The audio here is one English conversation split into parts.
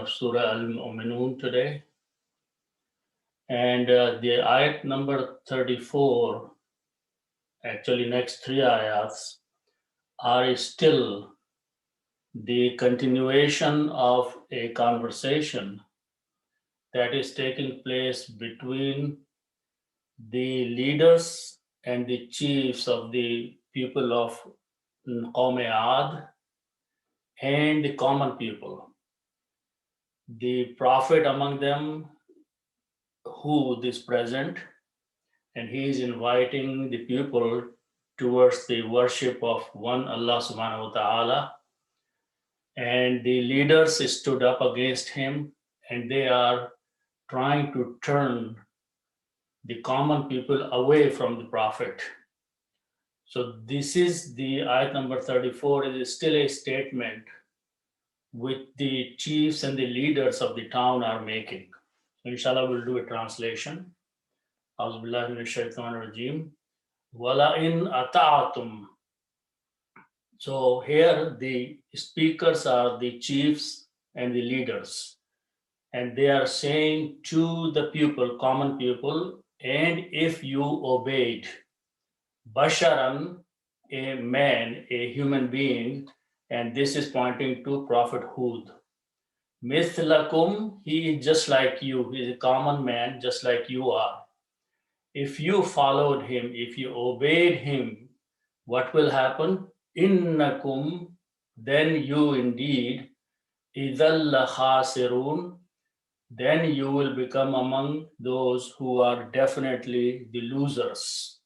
of Surah Al-Mu'minun today. And the ayat number 34, actually next three ayats, are still the continuation of a conversation that is taking place between the leaders and the chiefs of the people of Qawm Ad and the common people. The prophet among them, who is present, and he is inviting the people towards the worship of one Allah subhanahu wa ta'ala. And the leaders stood up against him, and they are trying to turn the common people away from the prophet. So this is the ayat number 34. It is still a statement which the chiefs and the leaders of the town are making. So inshallah, we'll do a translation. Auzubillahi minash shaitanir rajim. Wala in ata'atum. So here the speakers are the chiefs and the leaders, and they are saying to the people, common people, and if you obeyed Basharan, a man, a human being, and this is pointing to Prophet Hud. Mithlakum, he is just like you, he is a common man, just like you are. If you followed him, if you obeyed him, what will happen? Innakum, then you indeed, idhal khasirun, then you will become among those who are definitely the losers.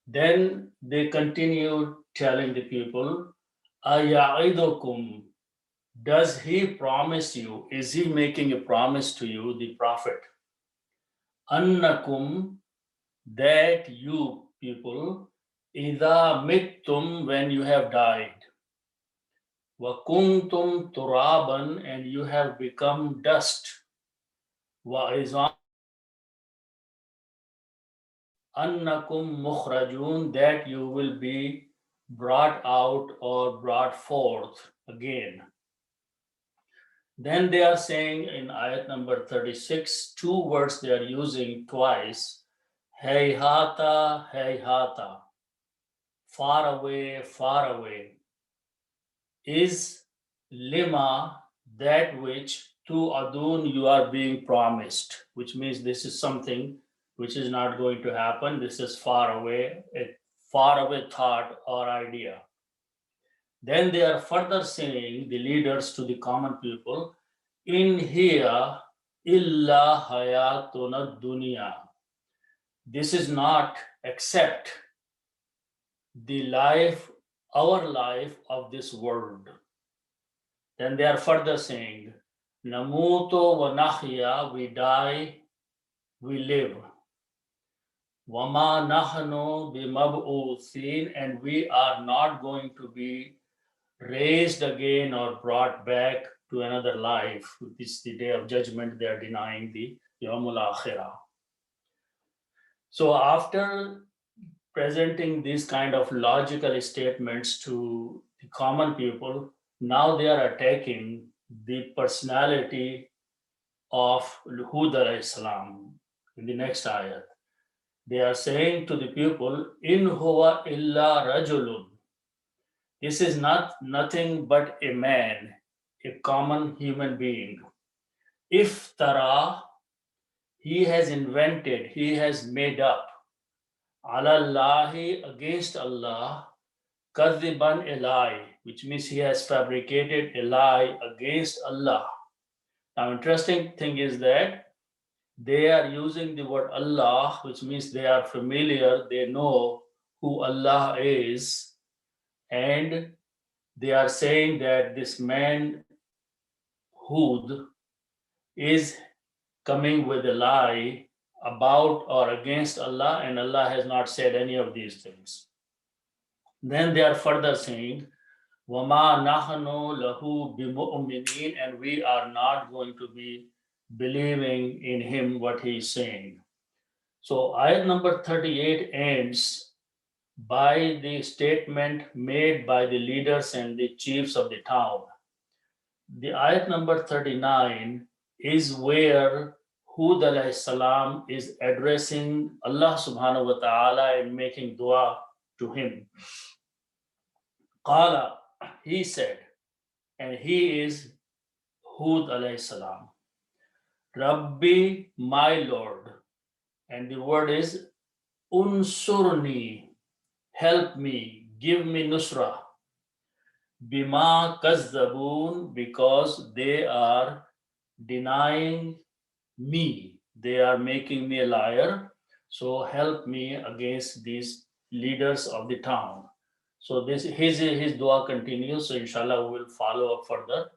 Then they continued telling the people, aya'idukum, does he promise you, is he making a promise to you, the prophet? Annakum, that you people, idha mittum, when you have died, wa kuntum turaban, and you have become dust, wa izam, annakum mukhrajun, that you will be brought out or brought forth again. Then they are saying in ayat number 36, two words they are using twice, hayhata, hayhata, far away, is lima, that which to adun you are being promised, which means this is something which is not going to happen. This is far away, a faraway thought or idea. Then they are further saying, the leaders to the common people, in here illa hayatuna dunya. This is not except the life, our life of this world. Then they are further saying, namuto wa nahya, we die, we live. Wama nahnu bimab'uthin, and we are not going to be raised again or brought back to another life. This is the day of judgment. They are denying the Yawmul Akhirah. So after presenting these kind of logical statements to the common people, now they are attacking the personality of Hud alayhi salam in the next ayat. They are saying to the people, in huwa illa rajulun. This is nothing but a man, a common human being. If tara, he has invented, he has made up, alallahi, against Allah, kadhiban, a lie, which means he has fabricated a lie against Allah. Now, interesting thing is that they are using the word Allah, which means they are familiar, they know who Allah is, and they are saying that this man Hud is coming with a lie about or against Allah, and Allah has not said any of these things. Then they are further saying, Wama nahnu lahu bimu'minin, and we are not going to be believing in him what he is saying. So ayat number 38 ends by the statement made by the leaders and the chiefs of the town. the ayat number 39 is where Hud alayhi salam is addressing Allah subhanahu wa ta'ala and making dua to him. Qala, he said, and he is Hud alayhi salam. Rabbi, my Lord. And the word is unsurni, help me, give me nusra. Bima kazzabun, because they are denying me. They are making me a liar. So help me against these leaders of the town. So this his dua continues. So inshallah we will follow up further.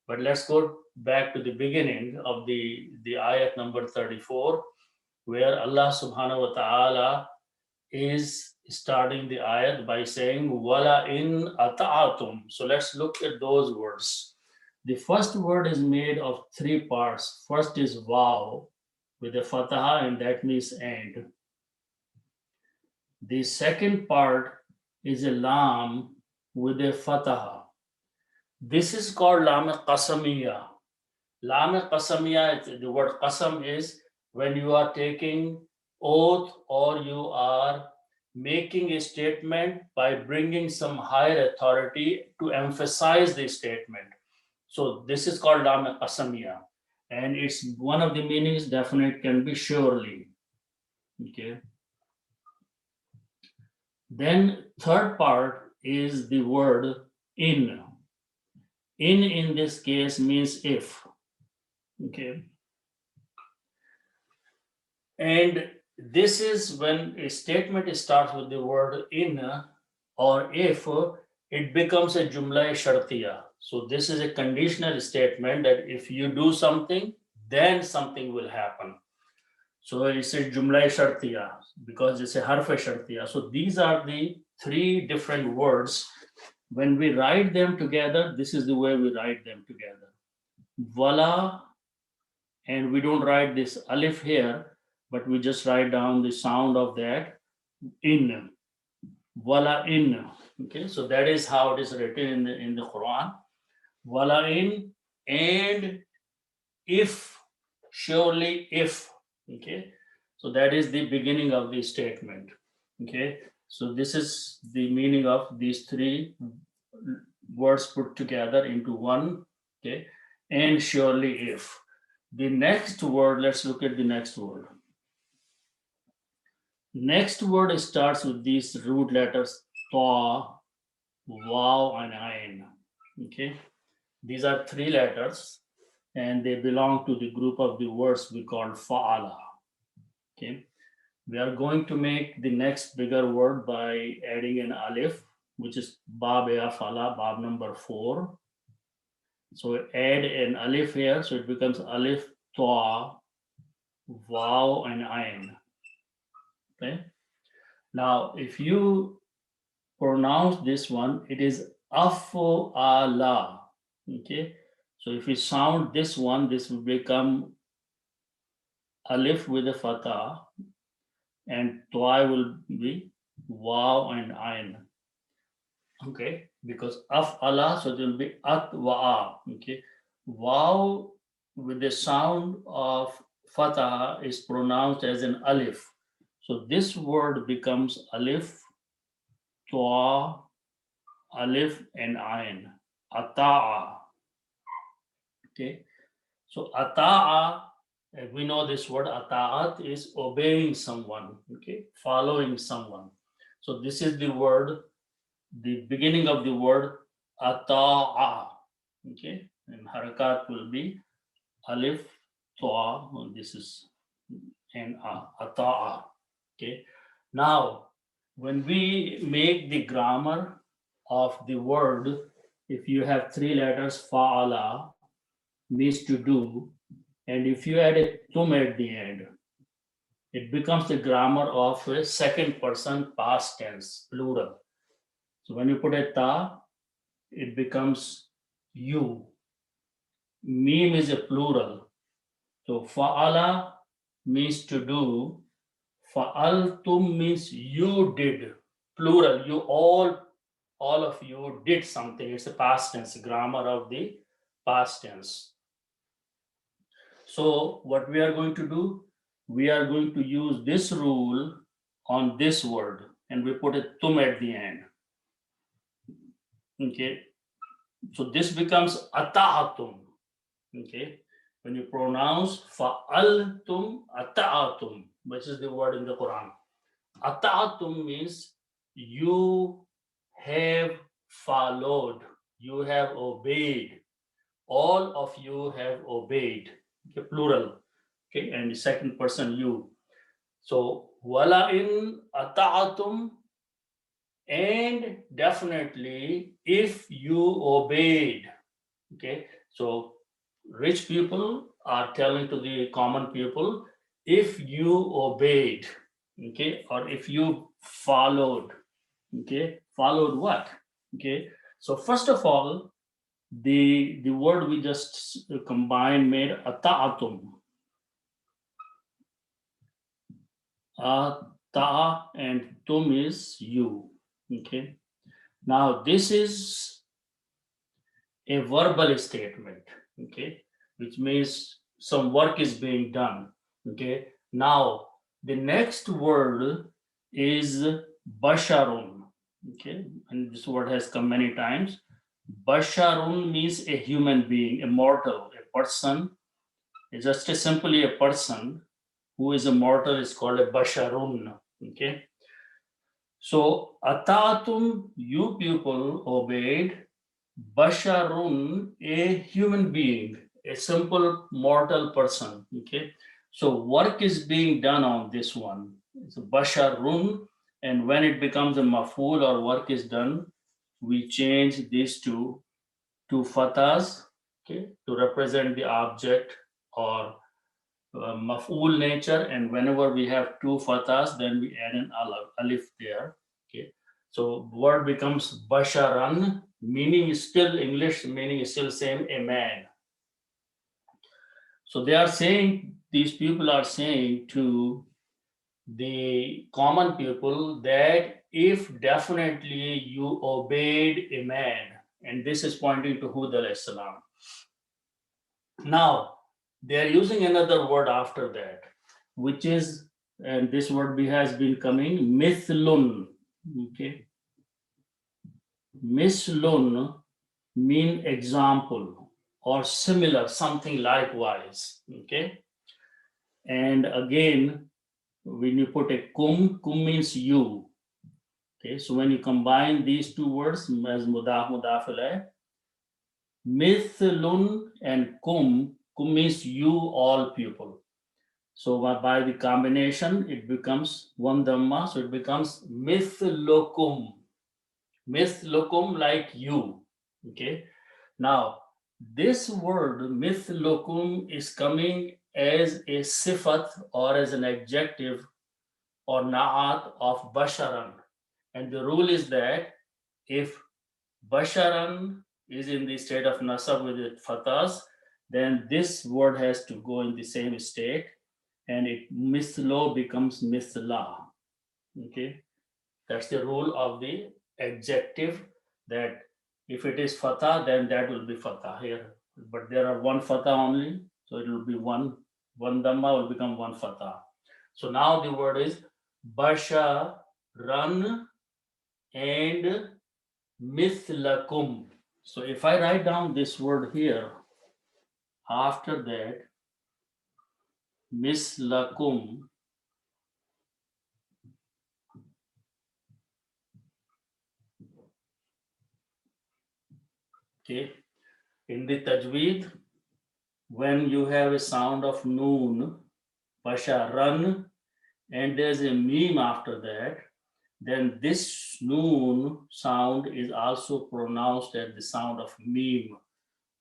But let's go back to the beginning of the ayat number 34, where Allah subhanahu wa ta'ala is starting the ayat by saying wala in ata'atum. So let's look at those words. The first word is made of three parts. First is waw with a fatha, and that means and. The second part is a lam with a fatha. This is called lam qasamiya. Lam qasamiya, the word qasam is when you are taking oath or you are making a statement by bringing some higher authority to emphasize the statement. So this is called lam qasamiya, and it's one of the meanings definite can be surely. Okay. Then third part is the word in. In this case means if. Okay. And this is when a statement starts with the word in or if, it becomes a jumla shartiya. So this is a conditional statement that if you do something, then something will happen. So it's a jumla shartiya because it's a harf shartiya. So these are the three different words. When we write them together, this is the way we write them together. Wala, and we don't write this alif here, but we just write down the sound of that in. Wala in. Okay, so that is how it is written in the Quran. Wala in, and if, surely if. Okay, so that is the beginning of the statement. Okay, so this is the meaning of these three words put together into one. Okay, and surely if. The next word, let's look at the next word. Next word starts with these root letters ta, waw, and ain. Okay, these are three letters, and they belong to the group of the words we call fa'ala. Okay, we are going to make the next bigger word by adding an alif, which is bab ya fala, bab number 4. So add an alif here, so it becomes alif, ta, waw, and ain. Okay. Now, if you pronounce this one, it is afala. Okay. So if we sound this one, this will become alif with a fatha, and twa will be waw and ain. Okay, because afala, so it will be atwa'a. Okay, waw with the sound of fatha is pronounced as an alif. So this word becomes alif, twa, alif, and ain. Ata'a. Okay, so ata'a, we know this word ata'at is obeying someone, okay, following someone. So this is the word, the beginning of the word ata'a. Okay, and harakat will be alif, ta, this is and ata'a. Okay, now when we make the grammar of the word, if you have three letters, fa'ala means to do, and if you add a tum at the end, it becomes the grammar of a second person past tense, plural. So when you put a ta, it becomes you. Mim is a plural. So fa'ala means to do. Fa'altum means you did. Plural. You all of you did something. It's a past tense grammar of the past tense. So what we are going to do, we are going to use this rule on this word, and we put a tum at the end. Okay, so this becomes ata'atum. Okay, when you pronounce fa'altum ata'atum, which is the word in the Quran. Ata'atum means you have followed, you have obeyed. All of you have obeyed. Okay, plural. Okay, and the second person you. So wala in ata'atum, and definitely if you obeyed. Okay, so rich people are telling to the common people, if you obeyed, okay, or if you followed. Okay, followed what? Okay, so first of all, the word we just combined made ata'atum. Ta and tum is you. Okay, now this is a verbal statement. Okay, which means some work is being done. Okay, now the next word is basharun. Okay, and this word has come many times. Basharun means a human being, a mortal, a person. It's just simply a person who is a mortal is called a basharun. Okay, so atatum, you people obeyed. Basharun, a human being, a simple mortal person. Okay, so work is being done on this one. It's a basharun, and when it becomes a maful or work is done, we change these two fathas, okay, to represent the object or maf'ul nature, and whenever we have two fathas, then we add an alif there. Okay, so word becomes basharan, meaning is still English, meaning is still same, a man. So they are saying, these people are saying to the common people that if definitely you obeyed a man, and this is pointing to Hud alayhi salam. Now, they are using another word after that, which is, and this word has been coming, mithlun. Okay, mithlun mean example or similar, something likewise. Okay, and again, when you put a kum means you. Okay, so when you combine these two words as mudaf ilayh, mithlun and kum means you, all people. So by the combination, it becomes one dhamma, so it becomes mithlukum. Mithlukum, like you. Okay. Now, this word mithlukum is coming as a sifat or as an adjective or na'at of basharan. And the rule is that if basharan is in the state of nasab with the fathas, then this word has to go in the same state, and it mislo becomes misla. Okay, that's the rule of the adjective, that if it is fatah, then that will be fatah here. But there are one fatah only, so it will be one dhamma will become one fatah. So now the word is basha ran and mithlakum. So if I write down this word here, after that, mislakum, okay, in the tajweed, when you have a sound of noon, pasha run, and there's a meme after that, then this noon sound is also pronounced as the sound of meme.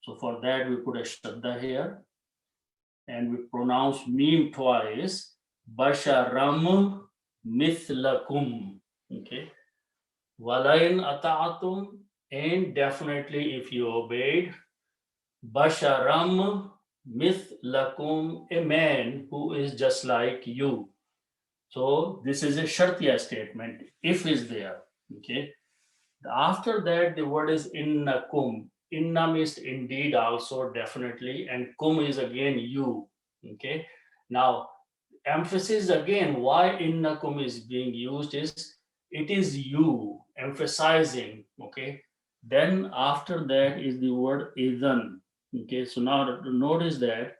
So for that, we put a shadda here, and we pronounce meme twice, basharam mithlakum. Okay, walain ata'atum, and definitely if you obeyed, basharam mithlakum, a man who is just like you. So this is a shartiya statement, if is there. Okay, after that the word is innakum. Inna means indeed also, definitely, and kum is again you. Okay. Now, emphasis again, why inna kum is being used is it is you, emphasizing. Okay. Then after that is the word idhan. Okay. So now notice that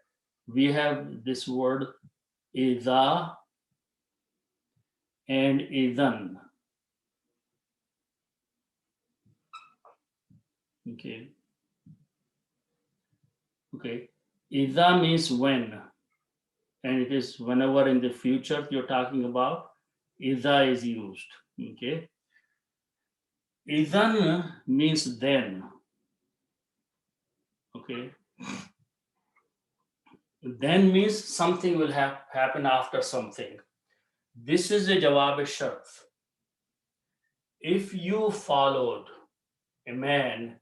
we have this word idha and idhan. Okay. Okay. Idha means when, and it is whenever in the future you're talking about, idha is used. Okay. Idhan means then. Okay. Then means something will happen after something. This is a jawab shart. If you followed a man,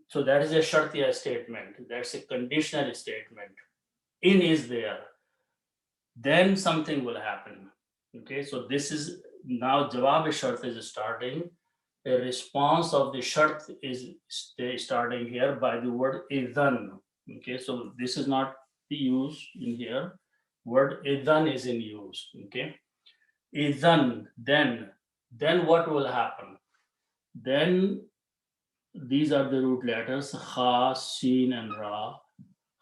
so that is a shartiya statement. That's a conditional statement. In is there, then something will happen. Okay, so this is now jawab shart is starting. A response of the shart is starting here by the word idhan. Okay, so this is not the use in here. Word idhan is in use. Okay, idhan, then what will happen? Then these are the root letters kha, sin, and ra.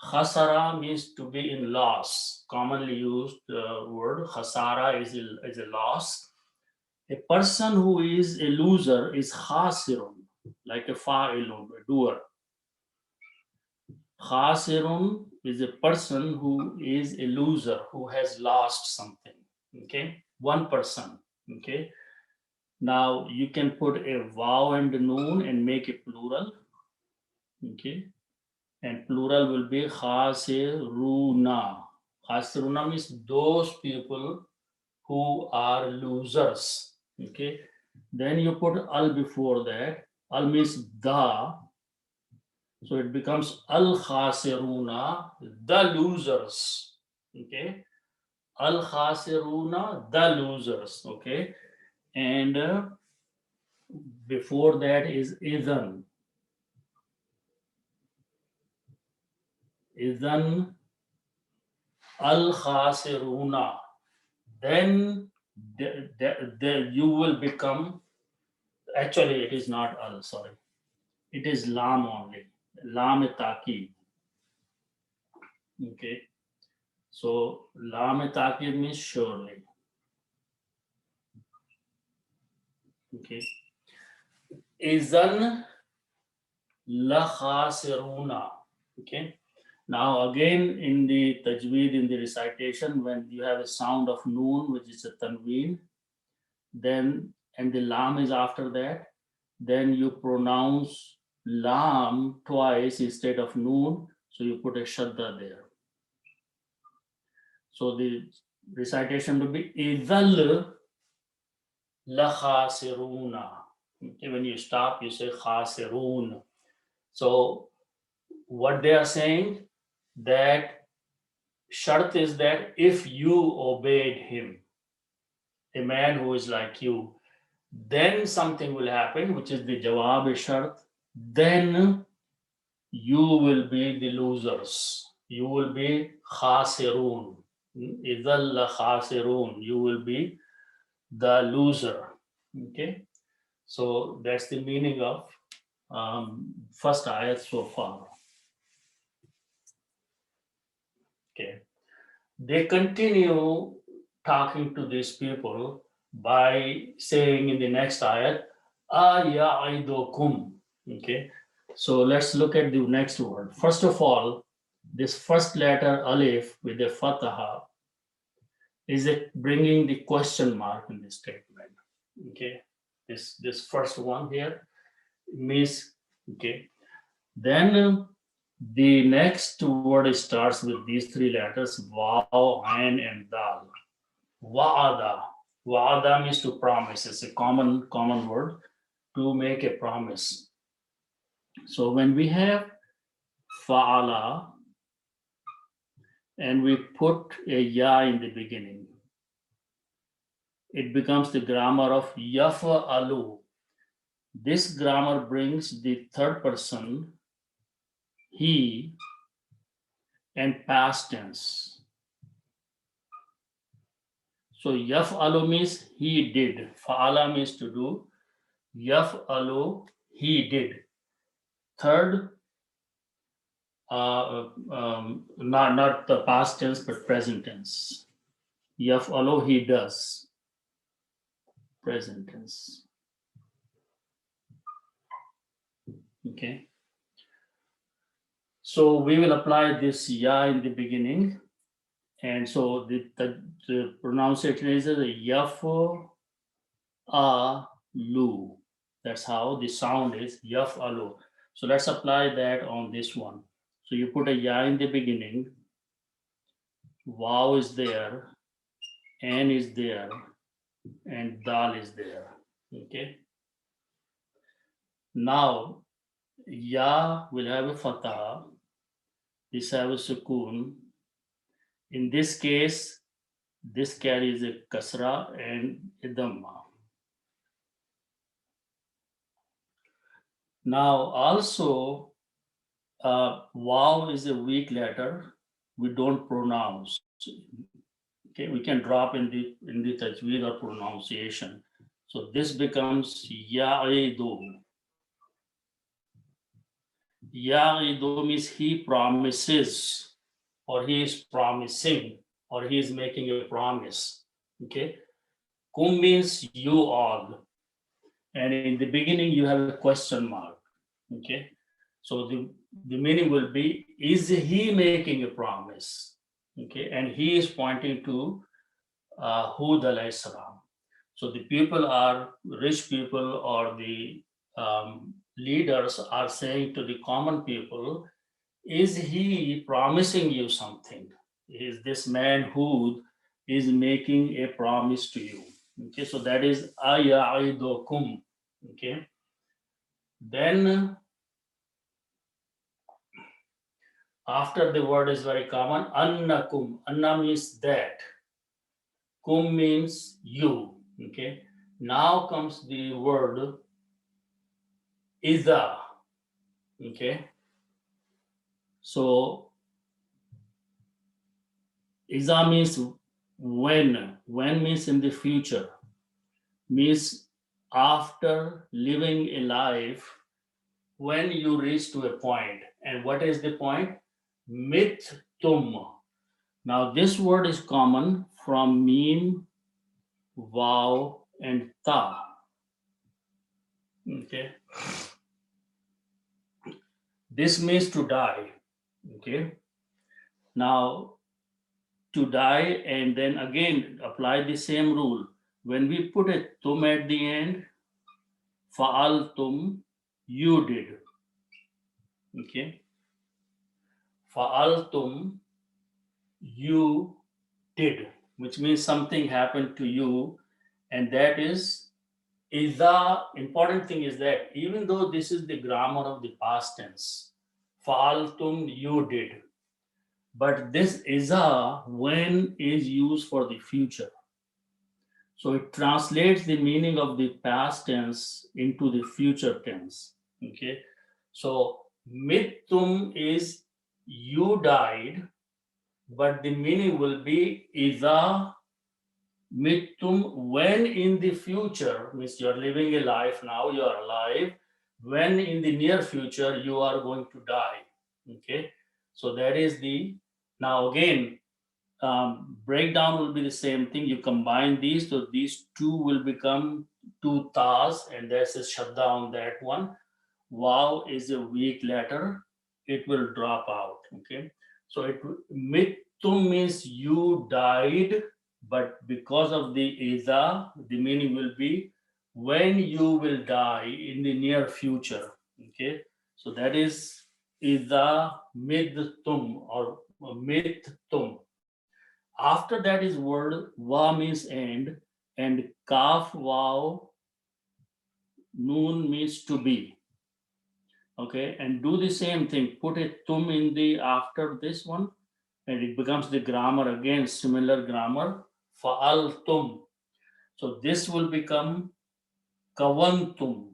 Khasara means to be in loss. Commonly used word. Khasara is a loss. A person who is a loser is khasirun, like a fa'ilun, a doer. Khasirun is a person who is a loser, who has lost something. Okay, one person. Okay, now you can put a vav and a noon and make it plural. Okay, and plural will be khasiruna. Khasiruna means those people who are losers. Okay, then you put al before that. Al means the, so it becomes al khasiruna, the losers. Okay, al khasiruna, the losers. Okay, and before that is idhan. Idhan al khasiruna. Then you will become, actually it is not al, sorry, it is lam only, lam taqid. Okay, so lam taqid means surely. Okay, izan la khasiruna. Okay, now again in the tajweed, in the recitation, when you have a sound of noon, which is a tanween, then and the lam is after that, then you pronounce lam twice instead of noon, so you put a shadda there. So the recitation will be idhal la khasiruna. Okay, when you stop, you say khasirun. So what they are saying, that shart is that if you obeyed him, a man who is like you, then something will happen, which is the jawab shart. Then you will be the losers. You will be khasirun. Idhal khasirun. You will be the loser. Okay. So that's the meaning of first ayat so far. Okay. They continue talking to these people by saying in the next ayat, aya'idukum. Okay. So let's look at the next word. First of all, this first letter alif with the fataha is it bringing the question mark in the statement. Okay. This first one here means, okay. Then the next word starts with these three letters, Waw, Ain, and Dal. Wa'ada. Wa'ada means to promise. It's a common word to make a promise. So when we have fa'ala and we put a ya in the beginning, it becomes the grammar of yafa'alu. This grammar brings the third person, he, and past tense. So yaf'alu means he did. Fa'ala means to do. Yaf'alu, he did. Third, not the past tense, but present tense. Yaf'alu, he does. Present tense. Okay. So we will apply this ya in the beginning. And so the pronunciation is yaf a lu. That's how the sound is yaf alu. So let's apply that on this one. So you put a ya in the beginning, waw is there, an is there, and dal is there. Okay. Now ya will have a fatah, this have a sukoon. In this case, this carries a kasra and a dhamma. Now also, waw is a weak letter. We don't pronounce. Okay, we can drop in the tajweed or pronunciation. So this becomes ya'idu. Ya'idu means he promises, or he is promising, or he is making a promise. Okay, kum means you all, and in the beginning you have a question mark. Okay, so the meaning will be, is he making a promise? Okay, and he is pointing to Hud alayhi salam. So the people are rich people, or the leaders are saying to the common people, is he promising you something? Is this man Hud is making a promise to you? Okay, so that is aya'idukum. Okay, then after the word is very common, annakum. Anna means that. Kum means you. Okay. Now comes the word iza. Okay. So iza means when. When means in the future. Means after living a life, when you reach to a point. And what is the point? Mittum. Now this word is common from mim, waw, and ta. Okay. This means to die. Okay. Now to die, and then again apply the same rule. When we put a tum at the end, fa'altum, you did. Okay. Fa'altum, you did, which means something happened to you, and that is the important thing is that even though this is the grammar of the past tense, fa'altum, you did, but this iza when is used for the future. So it translates the meaning of the past tense into the future tense. Okay. So mittum is you died, but the meaning will be iza mittum, when in the future, means you are living a life now, you are alive, when in the near future you are going to die. Okay. So that is the, now again, breakdown will be the same thing. You combine these, so these two will become two tas, and there's a shadda on that one. Wow is a weak letter, it will drop out. Okay, so it mittum means you died, but because of the iza, the meaning will be when you will die in the near future. Okay, so that is iza midtum or mittum. After that is word wa means and kaf wow noon means to be. Okay, and do the same thing. Put a tum in the after this one, and it becomes the grammar again, similar grammar. Fa'al tum. So this will become kavantum.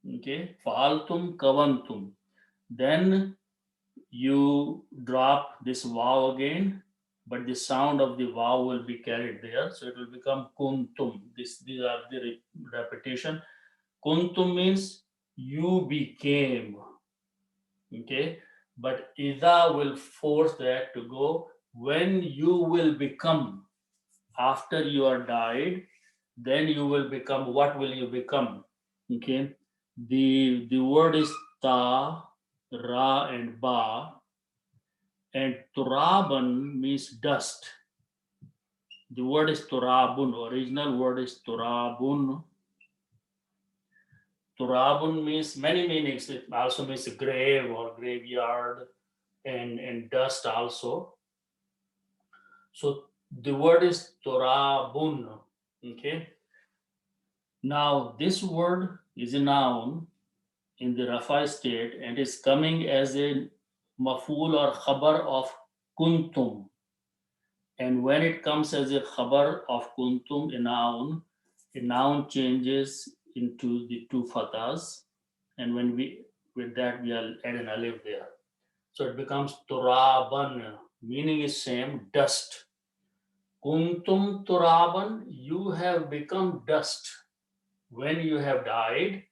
Okay, fa'altum kavantum. Then you drop this waw again, but the sound of the waw will be carried there, so it will become kuntum. These are the repetition. Kuntum means you became. Okay, but ida will force that to go when you will become. After you are died, then you will become. What will you become? Okay, the word is ta, ra, and ba, and turaban means dust. The word is turabun. Original word is turabun. Turabun means many meanings. It also means grave or graveyard, and dust also. So the word is turabun. Okay. Now this word is a noun in the Rafa state and is coming as a maful or khabar of kuntum. And when it comes as a khabar of kuntum, a noun changes into the two fathas. And when we, with that, we add an alif there. So it becomes turaban, meaning is same, dust. Kuntum turaban, you have become dust when you have died.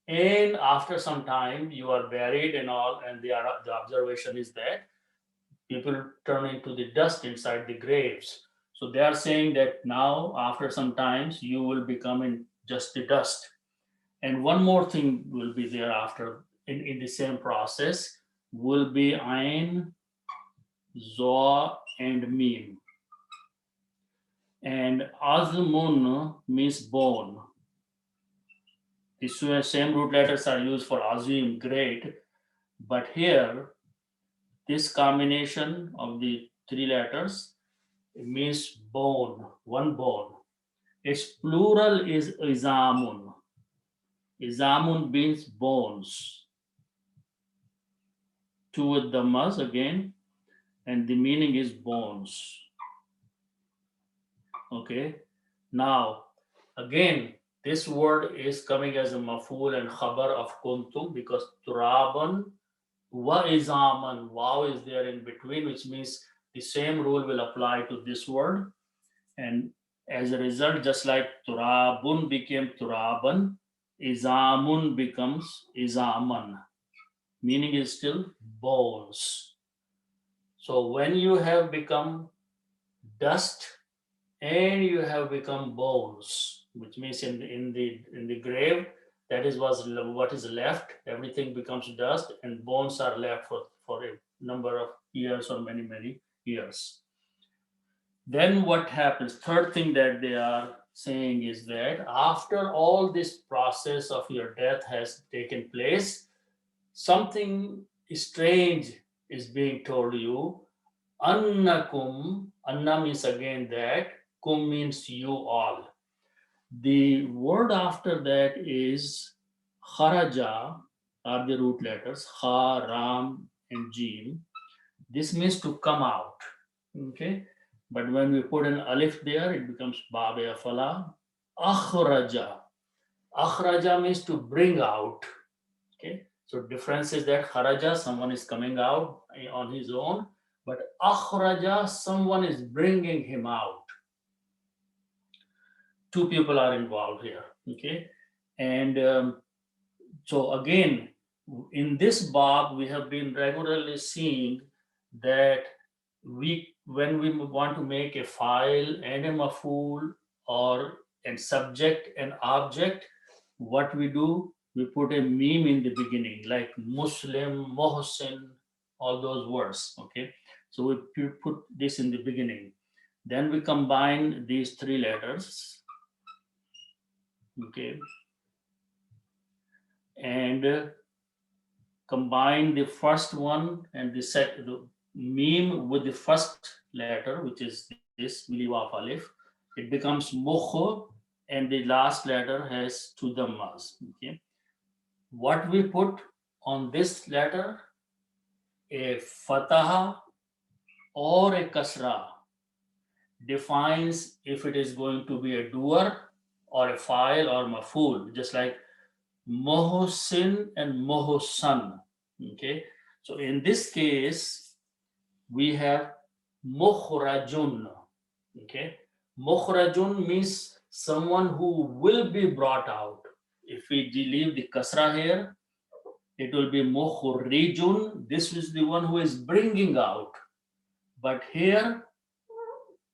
And after some time, you are buried and all. And the observation is that people turn into the dust inside the graves. So they are saying that now, after some times, you will become in just the dust. And one more thing will be there after in the same process will be Ain, Zoa, and Mim. And Azmun means bone. The same root letters are used for Azim, great, but here this combination of the three letters it means bone, one bone. Its plural is izamun. Izamun means bones. Two with the mas again, and the meaning is bones. Okay. Now, again, this word is coming as a maful and khabar of kuntum because turaban wa izaman. Wow is there in between, which means the same rule will apply to this word. And as a result, just like turabun became turaban, izamun becomes izaman. Meaning is still bones. So when you have become dust and you have become bones, which means in the grave, that is what is left. Everything becomes dust, and bones are left for a number of years or many years. Then what happens? Third thing that they are saying is that after all this process of your death has taken place, something strange is being told you. Annakum, anna means again that, kum means you all. The word after that is kharaja, are the root letters, kha, ram, and jim. This means to come out. Okay. But when we put an alif there, it becomes babe afala. Akhraja. Akhraja means to bring out. Okay. So difference is that kharaja, someone is coming out on his own, but akhraja, someone is bringing him out. Two people are involved here. Okay. And so again, in this bab, we have been regularly seeing that when we want to make a file and a maful or a subject and object, what we do, we put a meme in the beginning, like Muslim, Mohsin, all those words. Okay, so we put this in the beginning. Then we combine these three letters. Okay, and combine the first one and the second meme with the first letter, which is this miliwaf alif. It becomes mukh, and the last letter has two dhammas. Okay, what we put on this letter, a fataha or a kasra, defines if it is going to be a doer or a file or maful. Just like Mohosin and Mohosan. Okay, so in this case, we have Mukhrajun. Okay, Mukhrajun means someone who will be brought out. If we leave the kasra here, it will be Mukhrijun. This is the one who is bringing out. But here,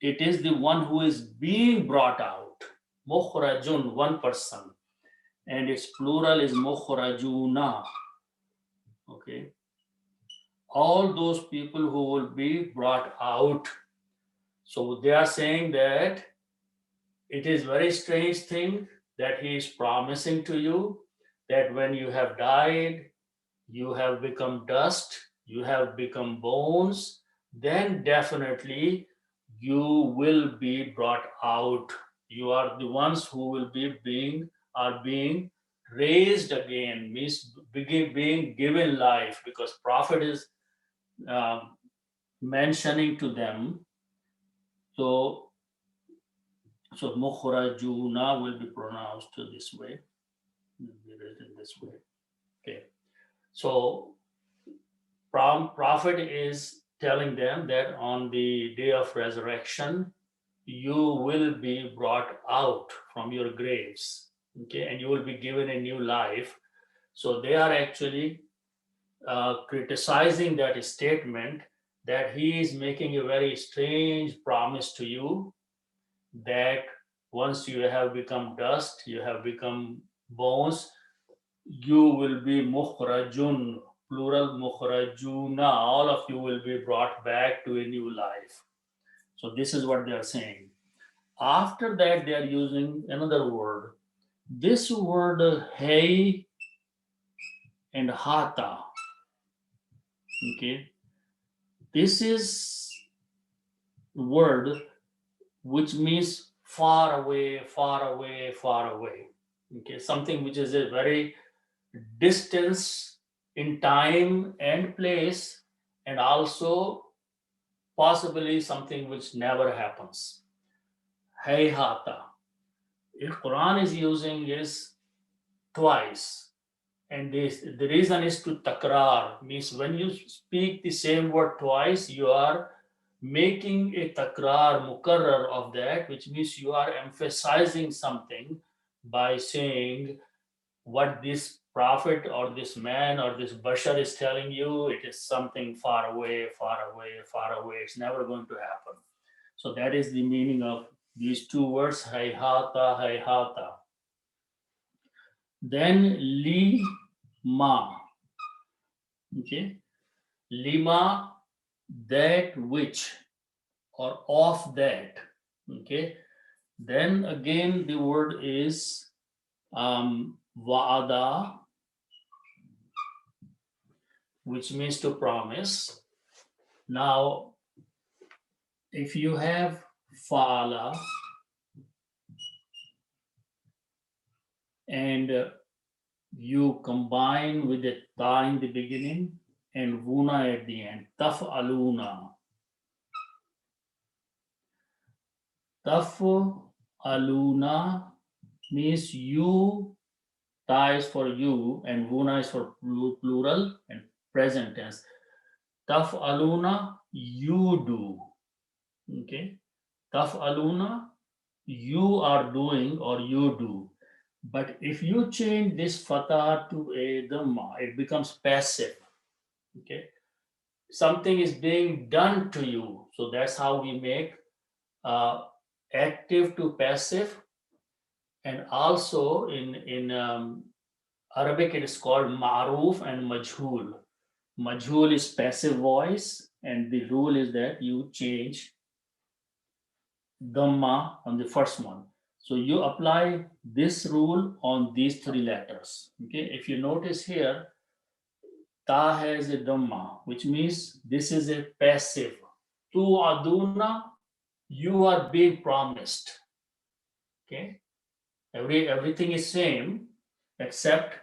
it is the one who is being brought out. Mukhrajun, one person. And its plural is Mukhrajuna. Okay. All those people who will be brought out. So they are saying that it is very strange thing that he is promising to you that when you have died, you have become dust, you have become bones, then definitely you will be brought out. You are the ones who will be being raised again, means being given life, because prophet is mentioning to them. So Mukhrajuna will be pronounced this way, will be written this way. Okay. So prophet is telling them that on the day of resurrection, you will be brought out from your graves, okay, and you will be given a new life. So they are actually criticizing that statement, that he is making a very strange promise to you, that once you have become dust, you have become bones, you will be mukhrajun, plural mukhrajuna, all of you will be brought back to a new life. So this is what they are saying. After that, they are using another word. This word hey and hata. Okay. This is word which means far away, far away, far away. Okay, something which is a very distance in time and place, and also possibly something which never happens. Hayhata. If Quran is using is twice, and the reason is to takrar, means when you speak the same word twice, you are making a takrar mukarrar of that, which means you are emphasizing something by saying what this prophet or this man or this bashar is telling you. It is something far away, far away, far away. It's never going to happen. So that is the meaning of these two words, hayhata, hayhata. Then lima. Okay. Lima, that which, or of that. Okay. Then again, the word is Va'ada, which means to promise. Now, if you have Fa'ala and you combine with the Ta in the beginning and Vuna at the end, Taf'aluna. Taf'aluna means you, Ta is for you, and Vuna is for plural and present tense. Taf'aluna, you do. Okay. Taf'aluna, you are doing or you do. But if you change this fatah to a dhamma, it becomes passive. Okay. Something is being done to you. So that's how we make active to passive. And also in Arabic, it is called ma'ruf and majhul. Majhul is passive voice, and the rule is that you change Dhamma on the first one. So you apply this rule on these three letters. Okay, if you notice here, Ta has a Dhamma, which means this is a passive. Tu aduna, you are being promised. Okay, everything is same except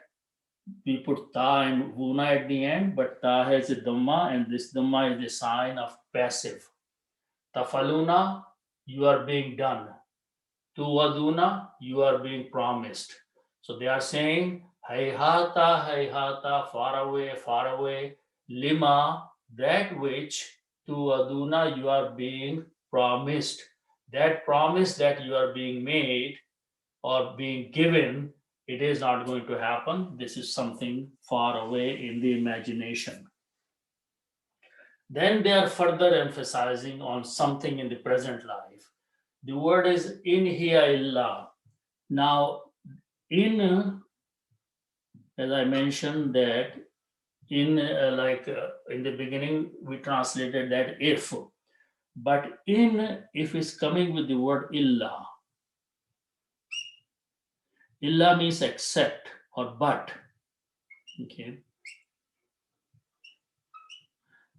we put Ta and Vuna at the end, but Ta has a Dhamma, and this Dhamma is a sign of passive. Tafaluna, you are being done. Tuwaduna, you are being promised. So they are saying, Hayhata, hayhata, far away. Lima, that which to Aduna you are being promised. That promise that you are being made or being given, it is not going to happen. This is something far away in the imagination. Then they are further emphasizing on something in the present life. The word is in hiya illa. Now, in, as I mentioned that in in the beginning we translated that if, but in if is coming with the word illa. Illa means except or but. Okay.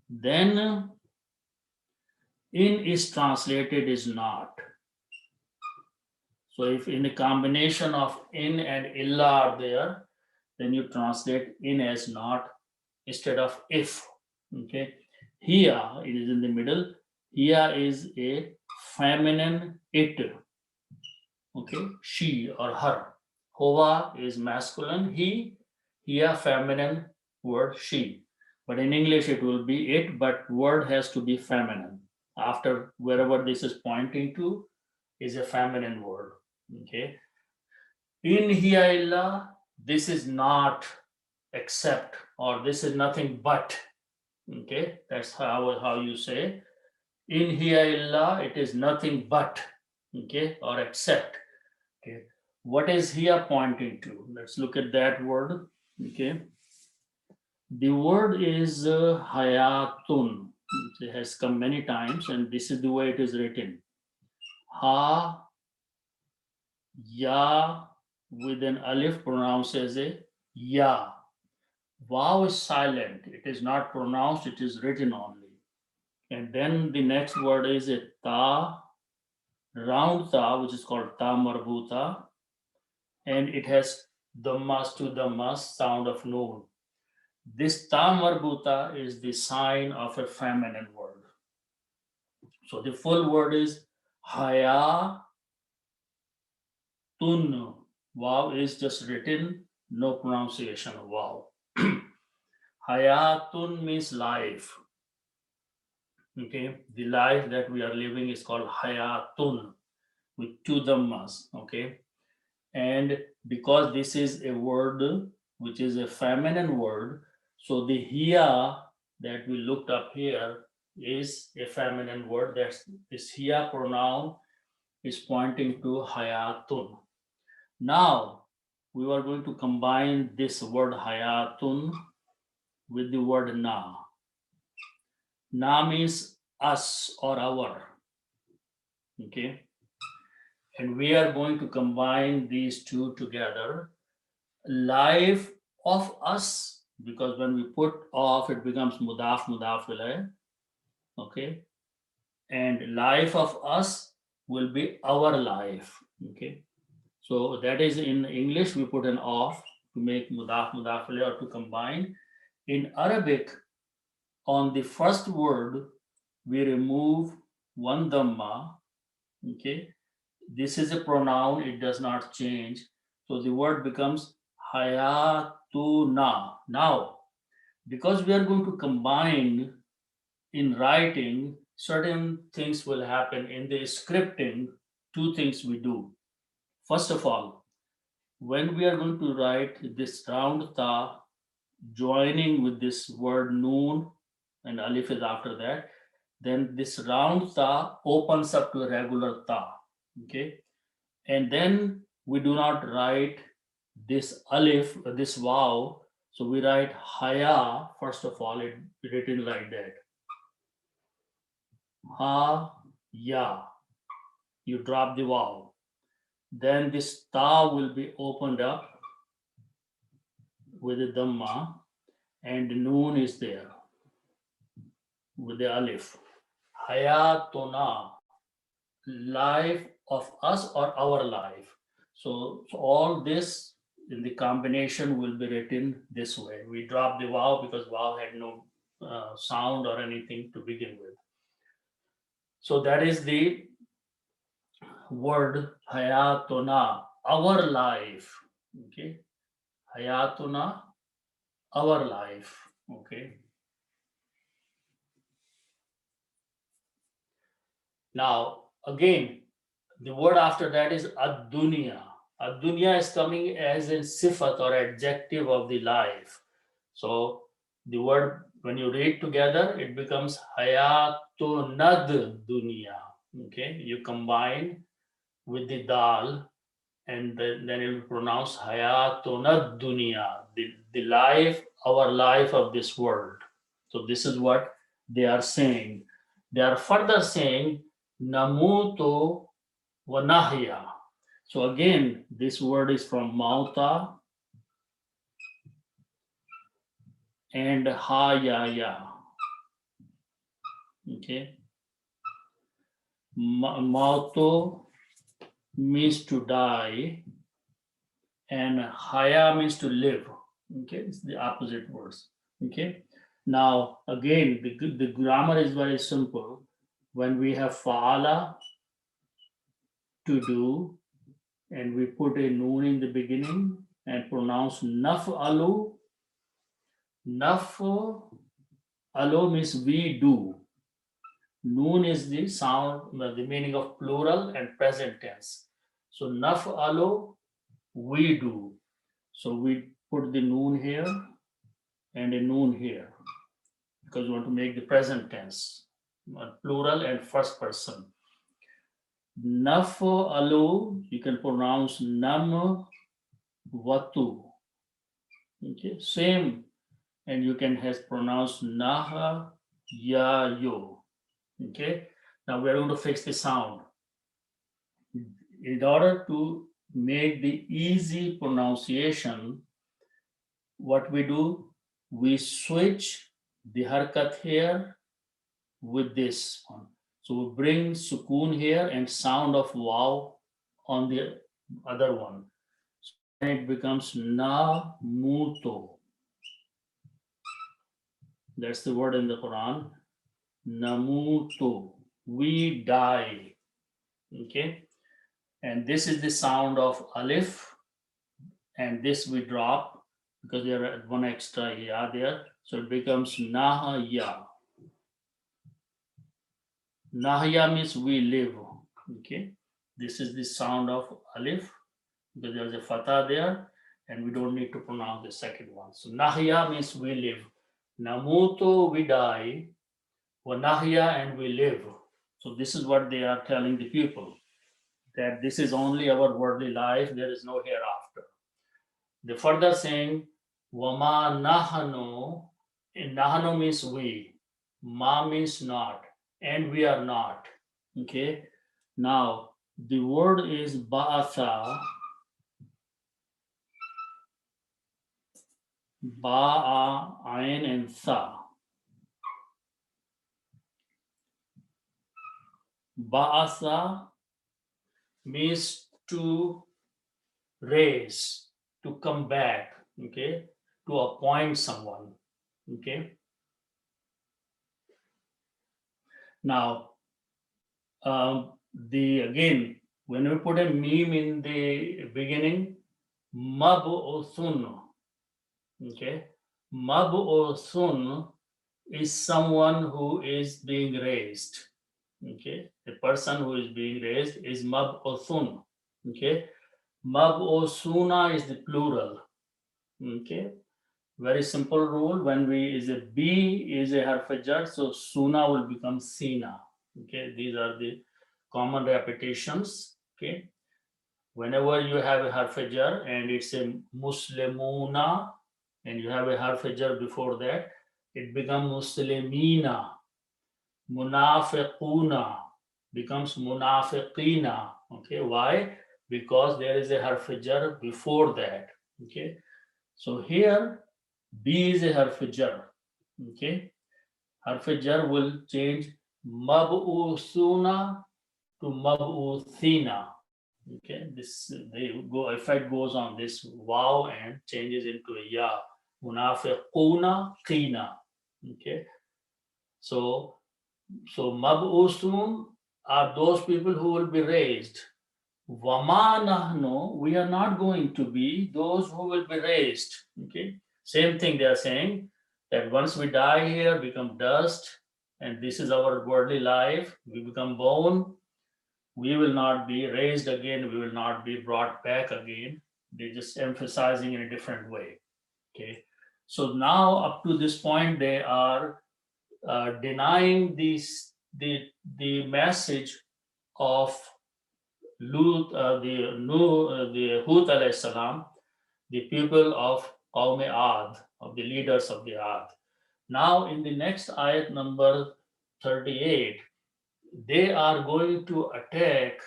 Then in is translated is not. So if in a combination of in and illa are there, then you translate in as not instead of if. Okay. Here it is in the middle. Here is a feminine it. Okay. She or her. Hova is masculine. He. Here feminine word she. But in English it will be it, but word has to be feminine. After wherever this is pointing to is a feminine word. Okay. In hiya, this is not except, or this is nothing but. Okay, that's how you say. In hiya, it is nothing but. Okay, or except. Okay, what is here pointing to? Let's look at that word. Okay, the word is hayatun. It has come many times, and this is the way it is written. Ha ya with an alif pronounced as a ya. Vav is silent. It is not pronounced, it is written only. And then the next word is a ta, round ta, which is called ta marbuta. And it has dhammas to dhammas, sound of noon. This ta marbuta is the sign of a feminine word. So the full word is haya tun. Vav is just written, no pronunciation of vav. Hayatun means life. Okay, the life that we are living is called hayatun with two dhammas. Okay, and because this is a word which is a feminine word, so the hiya that we looked up here is a feminine word. That's this hiya pronoun is pointing to hayatun. Now we are going to combine this word hayatun with the word na. Na means us or our. Okay. And we are going to combine these two together. Life of us, because when we put off, it becomes mudaf, mudaf ilay. Okay. And life of us will be our life. Okay. So that is in English, we put an off to make mudaf, mudaf ilay or to combine. In Arabic, on the first word, we remove one dhamma. Okay. This is a pronoun, it does not change. So the word becomes hayatuna. Now, because we are going to combine in writing, certain things will happen in the scripting. Two things we do. First of all, when we are going to write this round ta joining with this word noon and alif is after that, then this round ta opens up to a regular ta. Okay. And then we do not write this alif, this vav. So we write haya, first of all, it written like that. Ha, ya. You drop the vav. Then this ta will be opened up with the dhamma, and noon is there with the alif. Hayatuna, life of us or our life. So all this in the combination will be written this way. We drop the vav because vav had no sound or anything to begin with. So that is the word hayatuna, our life. Okay, Hayatuna, our life. Okay. Now, again, the word after that is ad-dunya. Ad-dunya is coming as a sifat or adjective of the life. So the word, when you read together, it becomes hayatunad dunya. Okay, you combine with the dal, and then it will pronounce hayatunad dunya, the life, our life of this world. So this is what they are saying. They are further saying namuto wa nahya. So again, this word is from mauta and hayaya. Okay, mauto means to die, and haya means to live. Okay, it's the opposite words. Okay, now again, the grammar is very simple. When we have faala, to do, and we put a noon in the beginning and pronounce naf'alu. Naf'alu means we do. Noon is the sound, the meaning of plural and present tense. So naf'alu, we do. So we put the noon here and a noon here because we want to make the present tense, plural and first person. Naf'alu, you can pronounce nam watu. Okay, same, and you can have pronounced naha ya yo. Okay, now we're going to fix the sound. In order to make the easy pronunciation, what we do, we switch the harkat here with this one. So we bring sukoon here and sound of wow on the other one. So it becomes na muto. That's the word in the Quran. Namutu. We die. Okay. And this is the sound of alif. And this we drop because there are one extra ya there. So it becomes nahaya. Nahaya means we live. Okay. This is the sound of alif because there's a fatah there and we don't need to pronounce the second one. So nahya means we live. Namutu, we die. Wanahya, and we live. So this is what they are telling the people, that this is only our worldly life, there is no hereafter. They further saying, Wama nahanu, and nahanu means we, ma means not, and we are not. Okay. Now the word is ba'atha, ba'a, ain, and tha. Ba'atha means to raise, to come back, okay, to appoint someone. Okay. Now, the again, when we put a meme in the beginning, mab'uthun, okay, mab'uthun is someone who is being raised. Okay, the person who is being raised is mab'uthun. Okay, mab'usuna is the plural. Okay, very simple rule. When we is a B is a harfajar, so suna will become sina. Okay, these are the common repetitions. Okay, whenever you have a harfajar and it's a muslimuna and you have a harfajar before that, it becomes muslimina. Munafiquna becomes munafiqina. Okay, why? Because there is a harfajar before that. Okay, so here B is a harfajar. Okay, harfajar will change mab'usuna to mab'uthina. Okay, this they go effect goes on this wow and changes into a ya. Munafiquna qina. Okay, so mab'usun are those people who will be raised. Wama nahnu, we are not going to be those who will be raised. Okay, same thing they are saying, that once we die here, become dust, and this is our worldly life, we become bone, we will not be raised again, we will not be brought back again. They're just emphasizing in a different way. Okay, so now up to this point, they are denying the message of Lut, the Hud alayhi salam, the people of Qawm Ad, of the leaders of the Ad. Now, in the next ayat number 38, they are going to attack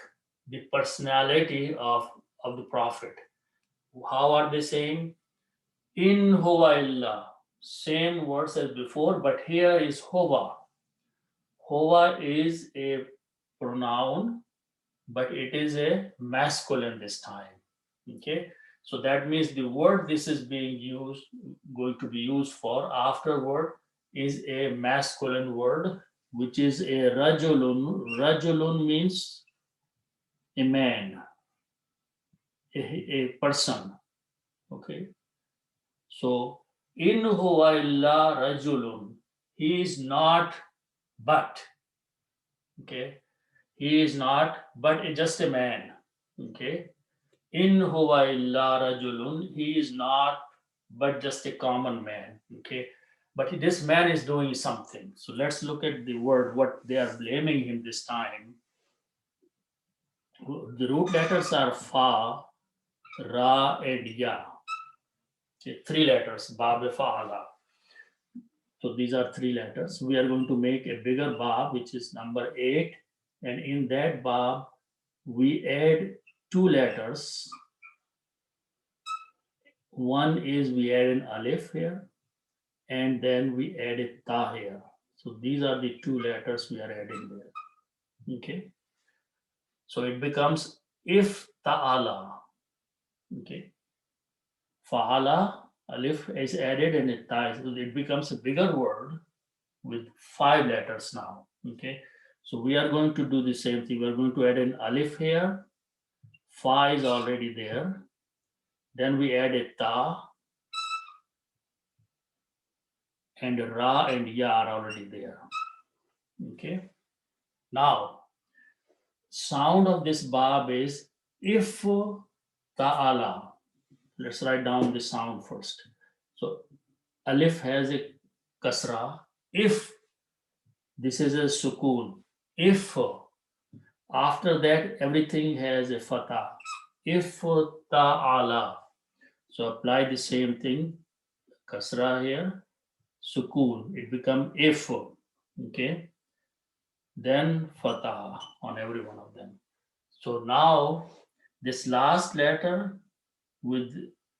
the personality of the Prophet. How are they saying? In huwa illa. Same words as before, but here is huwa. Huwa is a pronoun, but it is a masculine this time. Okay, so that means the word this is being used, going to be used for afterward, is a masculine word, which is a rajulun. Rajulun means a man, a person. Okay, so in huwa illa rajulun, he is not but. Okay, he is not but just a man. Okay, in huwa illa rajulun, he is not but just a common man. Okay, but this man is doing something. So let's look at the word, what they are blaming him this time. The root letters are fa, ra, and ya. Okay, three letters, ba, be, fa, ala. So these are three letters. We are going to make a bigger ba, which is number 8, and in that ba we add two letters. One is we add an alif here, and then we add a ta here. So these are the two letters we are adding there. Okay. So it becomes if ta'ala. Okay. Fa'ala, alif is added and a ta. So it becomes a bigger word with 5 letters now. Okay. So we are going to do the same thing. We are going to add an alif here. Fa is already there. Then we add a ta, and ra and ya are already there. Okay. Now, sound of this bab is if ta'ala. Let's write down the sound first. So alif has a kasra. If this is a sukoon. If after that everything has a fatah. If ta'ala. So apply the same thing. Kasra here. Sukoon. It become if. Okay. Then fatah on every one of them. So now this last letter with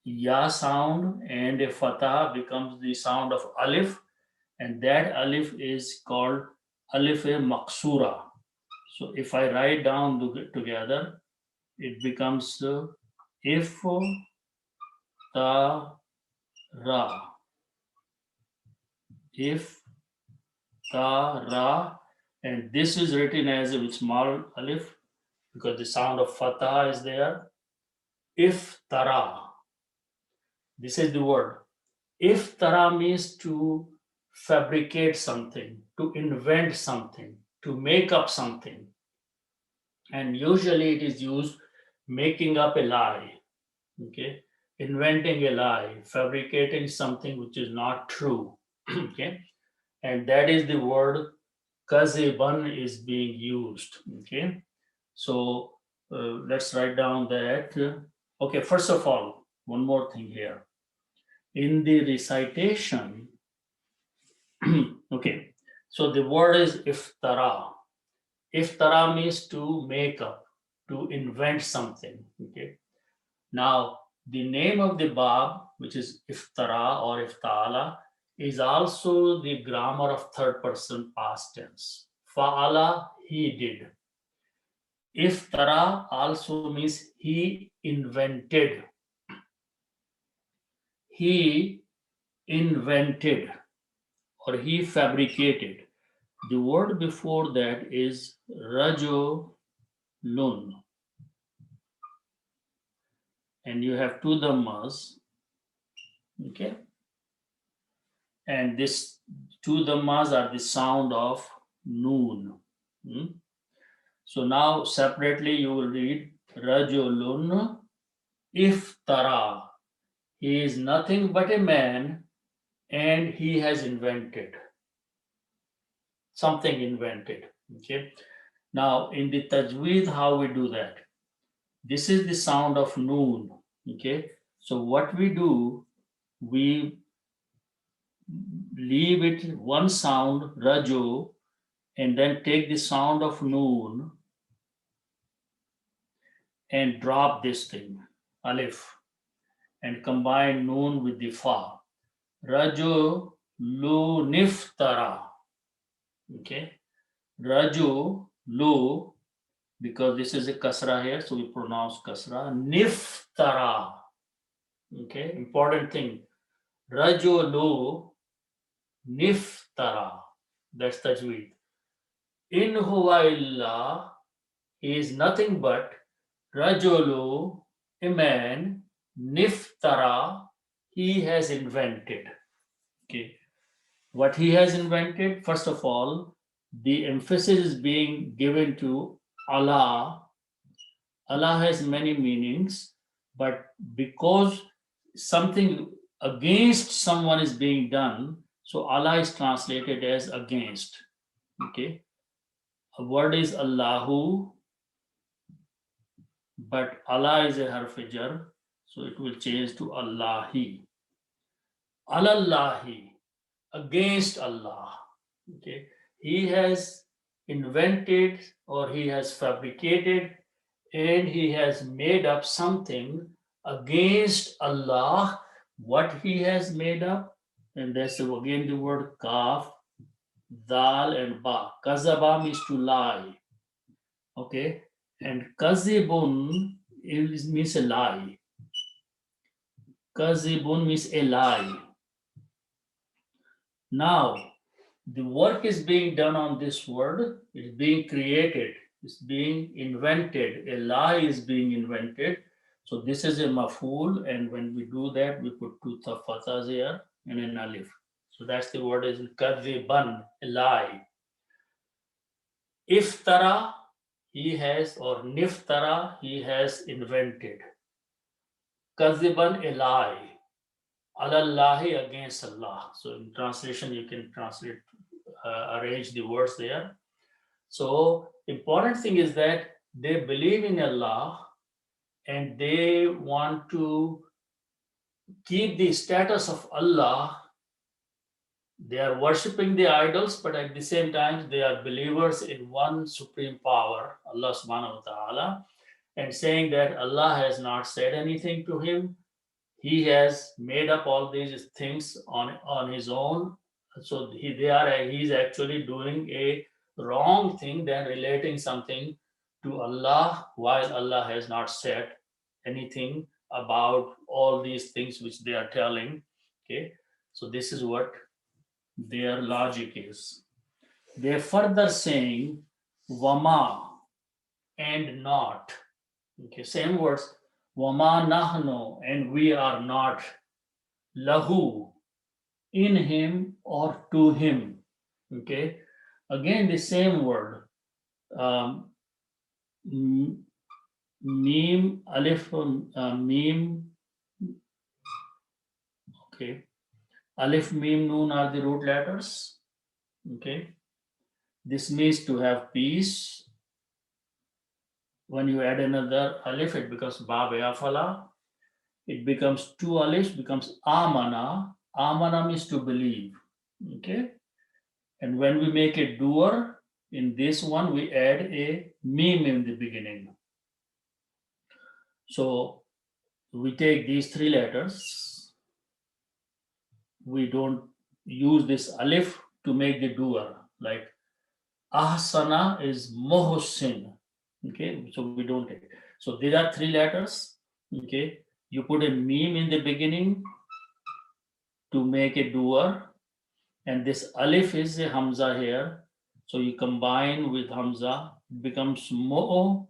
ya sound and a fatah becomes the sound of alif, and that alif is called alif maksura. So if I write down together, it becomes if ta ra. If ta ra, and this is written as a small alif because the sound of fatah is there. If tara. This is the word. If tara means to fabricate something, to invent something, to make up something. And usually it is used making up a lie, okay? Inventing a lie, fabricating something which is not true, okay? And that is the word kaziban is being used, okay? So let's write down that. Okay, first of all, one more thing here. In the recitation, okay, so the word is iftara. Iftara means to make up, to invent something. Okay. Now, the name of the bab, which is iftara or iftala, is also the grammar of third person past tense. Fa'ala, he did. Iftara also means he invented. He invented or he fabricated. The word before that is rajulun. and you have two dhammas, okay? And this two dhammas are the sound of noon. So now separately you will read Rajulun Iftara. He is nothing but a man and he has invented. Something invented. Okay. Now in the tajweed, how we do that? This is the sound of noon. Okay. So what we do, we leave it one sound, Rajo, and then take the sound of noon and drop this thing, Alif, and combine noon with the fa. Rajo lu niftara. Okay. Raju lu, because this is a kasra here, so we pronounce kasra. Niftara. Okay. Important thing. Raju lu niftara. That's tajweed. In huwa illa, he is nothing but rajulu, a man, niftara, he has invented. Okay. What he has invented, first of all, the emphasis is being given to Allah. Allah has many meanings, but because something against someone is being done, so Allah is translated as against. Okay. A word is Allahu, but Allah is a harf jar, so it will change to Allahi. Alallahi, against Allah. Okay, he has invented or he has fabricated and he has made up something against Allah. What he has made up, and that's again the word kaf, dal, and ba. Kazaba means to lie. Okay, and kazibun means a lie. Kazibun means a lie. Now, the work is being done on this word, it's being created, it's being invented, a lie is being invented. So this is a maful, and when we do that, we put two tafatas here and an alif. So that's the word is kadhiban, a lie. Iftara, he has, or niftara, he has invented. Kadhiban, a lie. Alallahi, against Allah. So in translation, you can translate, arrange the words there. So important thing is that they believe in Allah and they want to keep the status of Allah. They are worshipping the idols, but at the same time, they are believers in one supreme power, Allah subhanahu wa ta'ala, and saying that Allah has not said anything to him. He has made up all these things on his own. So he's actually doing a wrong thing than relating something to Allah while Allah has not said anything about all these things which they are telling. Okay, so this is what their logic is. They're further saying Wama and not. Okay, same words. Wama nahno, and we are not. Lahu, in him or to him. Okay, again the same word. Meme, alif, meme. Okay, alif, meme, noon are the root letters. Okay, this means to have peace. When you add another alif, it becomes ba beafala. It becomes two alifs, becomes amana. Amana means to believe. Okay, and when we make a doer, in this one we add a meme in the beginning. So we take these three letters. We don't use this alif to make the doer. Like ahsana is mohsin. Okay, so we don't take. So these are three letters. Okay, you put a meme in the beginning to make a doer, and this alif is a hamza here. So you combine with hamza, it becomes mo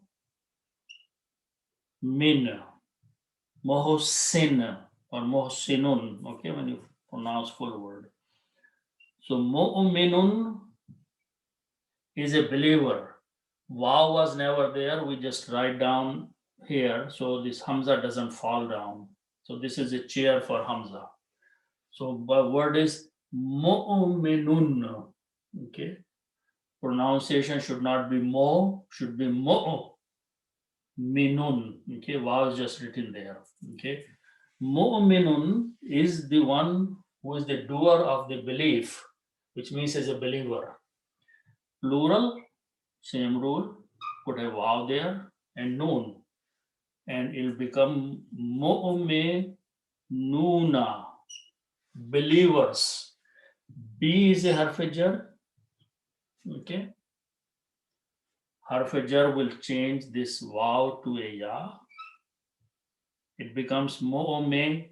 min. Mohsin or Mohsinun, okay, when you pronounce full word. So Mu'minun is a believer. Waw was never there. We just write down here. So this Hamza doesn't fall down. So this is a chair for Hamza. So the word is Mu'minun. Okay. Pronunciation should not be mo, should be mo minun. Okay. Waw is just written there. Okay. Mu'minun is the one who is the doer of the belief, which means as a believer. Plural, same rule, put a wow there and noon, and it'll become mu'minuna, believers. B is a harf-jar, okay? Harf-jar will change this wow to a ya. It becomes mu'minina.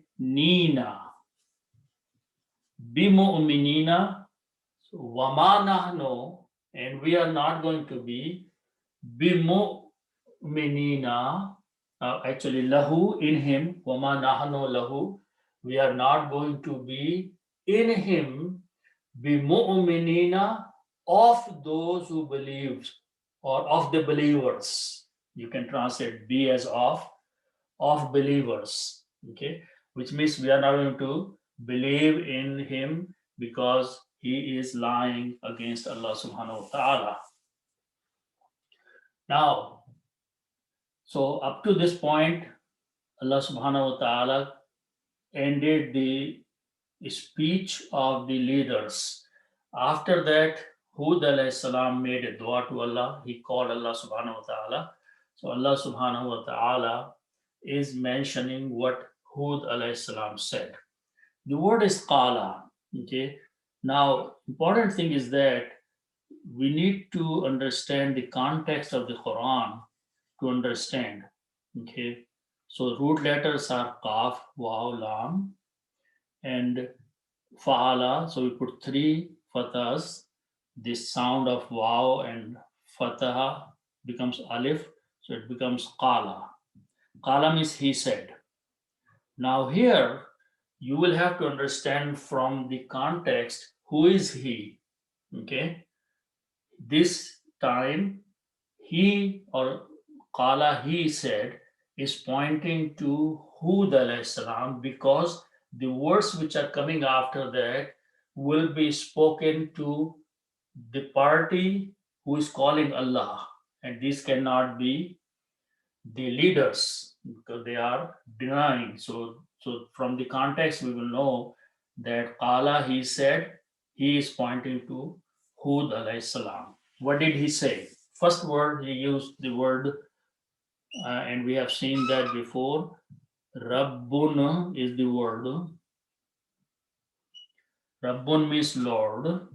Bimu'minina, so wama nahnu, and we are not going to be bimu'minina. Actually, lahu, in him, wama nahnu lahu, we are not going to be in him, bimu'minina, of those who believe, or of the believers. You can translate be as of believers, okay, which means we are not going to believe in him because he is lying against Allah subhanahu wa ta'ala. Now, so up to this point, Allah subhanahu wa ta'ala ended the speech of the leaders. After that, Hud alayhi salam made a dua to Allah. He called Allah subhanahu wa ta'ala. So Allah subhanahu wa ta'ala is mentioning what Hud alayhi salam said. The word is qala. Okay. Now, important thing is that we need to understand the context of the Quran to understand. Okay. So root letters are qaf, waw, lam, and fa'ala. So we put three fathas. This sound of waw and fataha becomes alif. So it becomes qala. Qala means he said. Now here you will have to understand from the context who is he. Okay. This time he or qala he said is pointing to Hud alayhi salam because the words which are coming after that will be spoken to the party who is calling Allah, and these cannot be the leaders because they are denying. So from the context, we will know that Qala, he said, he is pointing to Hud alayhi salam. What did he say? First word, he used the word, and we have seen that before. Rabbun is the word. Rabbun means Lord.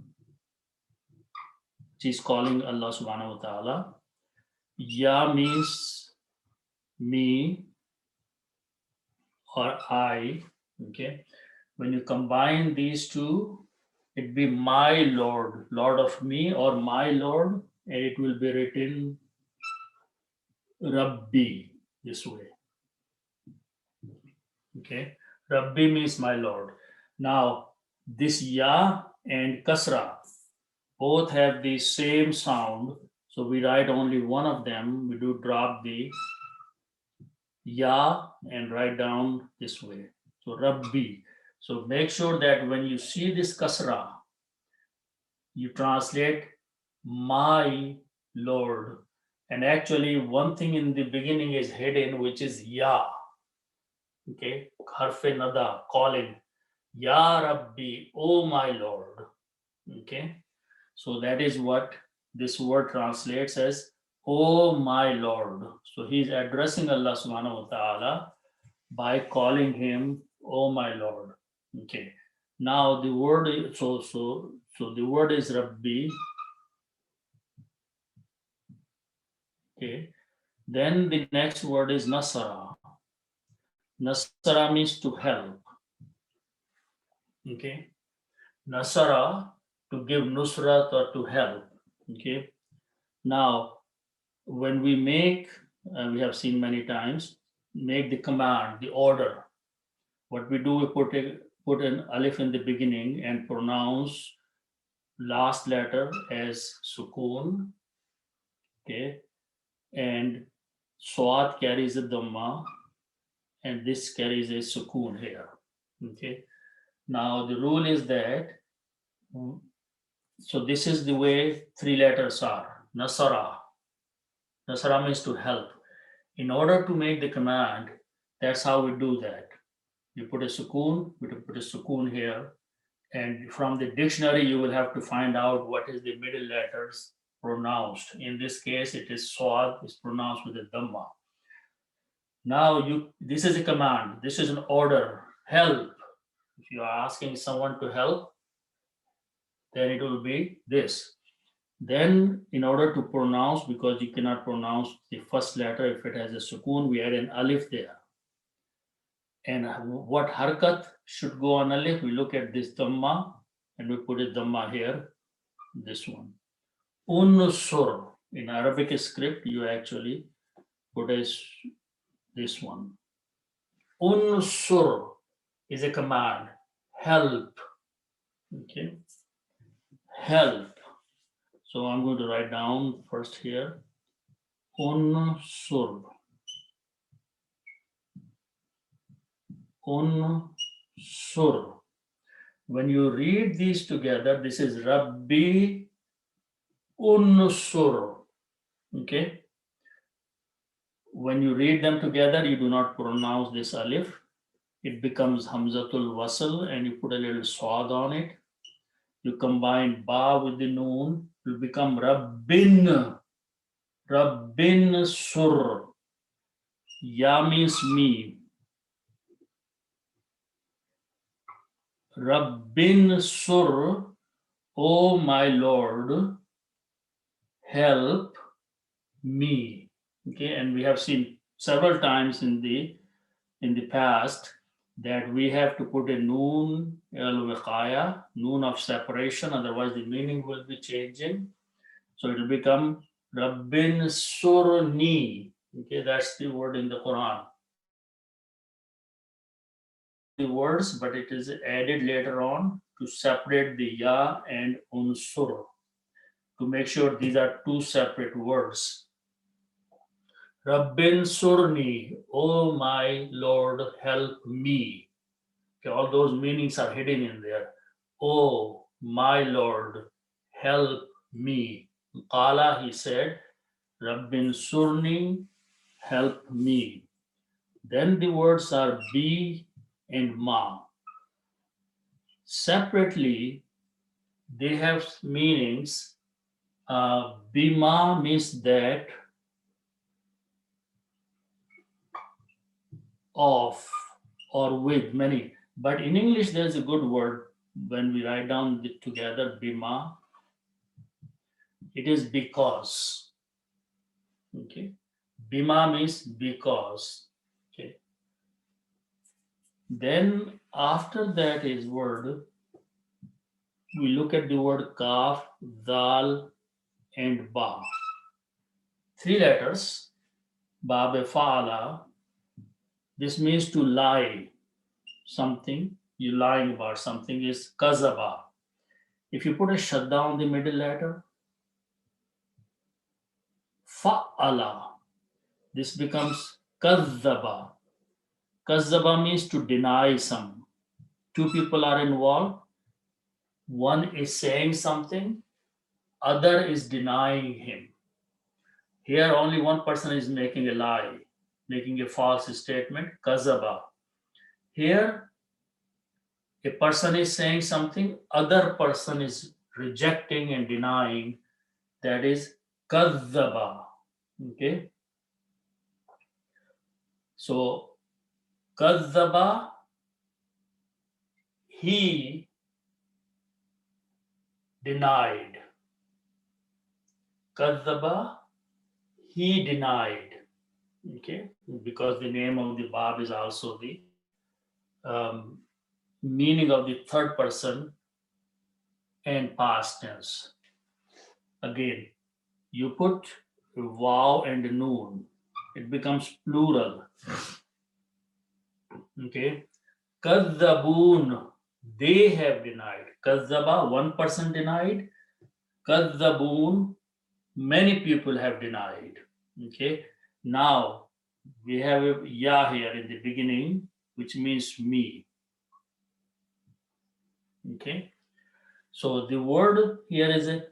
She's calling Allah subhanahu wa ta'ala. Ya means me or I. Okay. When you combine these two, it be my Lord, Lord of me or my Lord, and it will be written Rabbi this way. Okay. Rabbi means my Lord. Now, this Ya and Kasra both have the same sound. So we write only one of them. We do drop the Ya and write down this way. So Rabbi. So make sure that when you see this Kasra, you translate my Lord. And actually, one thing in the beginning is hidden, which is Ya. Okay, Harfe Nada, calling Ya Rabbi, oh my Lord. Okay, so that is what this word translates as, oh my Lord. So he's addressing Allah subhanahu wa ta'ala by calling him, oh my Lord. Okay, now the word is, so the word is Rabbi. Okay, then the next word is Nasara. Nasara means to help. Okay, Nasara, to give nusrat or to help. Okay, now when we make, we have seen many times, make the command, the order. What we do, we put an alif in the beginning and pronounce last letter as sukoon, okay, and swat carries a dhamma, and this carries a sukoon here, okay. Now the rule is that, so this is the way three letters are. Nasara. Nasara means to help. In order to make the command, that's how we do that. You put a sukoon, we put a sukoon here, and from the dictionary you will have to find out what is the middle letters pronounced. In this case, it is swad, is pronounced with a dhamma. Now this is a command, this is an order, help. If you are asking someone to help, then it will be this. Then in order to pronounce, because you cannot pronounce the first letter if it has a sukoon, we add an alif there. And what harkat should go on alif? We look at this dhamma and we put a dhamma here, this one. Unsur. In Arabic script, you actually put this one. Unsur is a command. Help. Okay. Help. So I'm going to write down first here. Unsur. Unsur. When you read these together, this is Rabbi Unsur. Okay. When you read them together, you do not pronounce this alif. It becomes Hamzatul Wasl and you put a little swad on it. You combine ba with the noon, it will become Rabbin. Rabbin Sur. Ya means me. Rabbin Sur, O my Lord, help me. Okay, and we have seen several times in the past that we have to put a noon al-wiqaya, noon of separation, otherwise the meaning will be changing. So it will become Rabbin Surni. Okay, that's the word in the Quran. The words, but it is added later on to separate the ya and unsur, to make sure these are two separate words. Rabbin Surni, oh my Lord, help me. Okay, all those meanings are hidden in there. Oh my Lord, help me. Qala, he said, Rabbin Surni, help me. Then the words are bi and ma. Separately, they have meanings. Bima means that, of, or with, many. But in English, there's a good word when we write down together, bima. It is because. Okay. Bima means because. Okay. Then after that is word, we look at the word kaf, dal, and ba. Three letters, ba, be, fa'ala. This means to lie. Something, you're lying about something, is kazaba. If you put a shadda on the middle letter, fa'ala, this becomes kazzaba. Kazzaba means to deny some. Two people are involved. One is saying something, other is denying him. Here only one person is making a lie, making a false statement, kazaba. Here a person is saying something, other person is rejecting and denying, that is kazzaba. Okay. So kazzaba, he denied. Kazzaba, he denied. Okay, because the name of the bab is also the meaning of the third person and past tense. Again, you put waw and noon, it becomes plural. Okay. Kadhabun, they have denied. Kadhaba, one person denied. Kadhabun, many people have denied. Okay. Now we have a ya here in the beginning, which means me. Okay. So the word here is a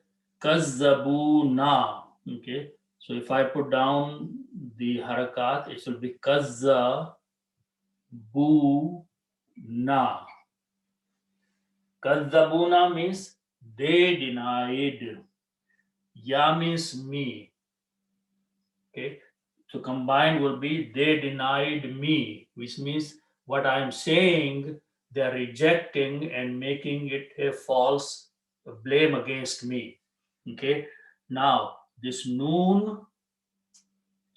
kazzabuna. Okay. So if I put down the harakat, it will be kazzabuna. Kazzabuna means they denied. Ya means me. Okay. So combined will be they denied me, which means what I am saying, they are rejecting and making it a false blame against me. Okay. Now this noon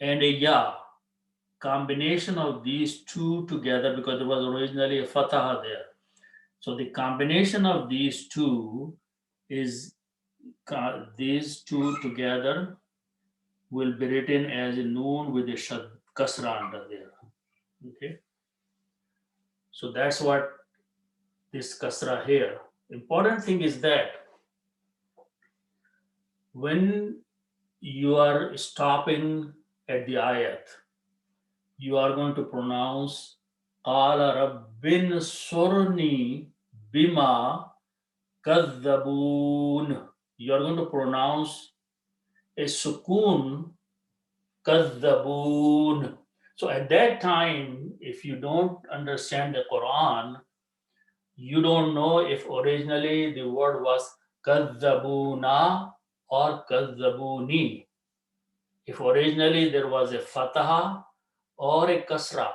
and a ya, combination of these two together, because there was originally a fatah there. So the combination of these two is these two together will be written as a noon with a kasra under there. Okay. So that's what this kasra here. Important thing is that when you are stopping at the ayat, you are going to pronounce Qala Rabbin Surni Bima Kadhabun. You are going to pronounce a sukun Kadhabun. So at that time, if you don't understand the Quran, you don't know if originally the word was Kadhabuna or Kadhabuni. If originally there was a fatha or a kasra,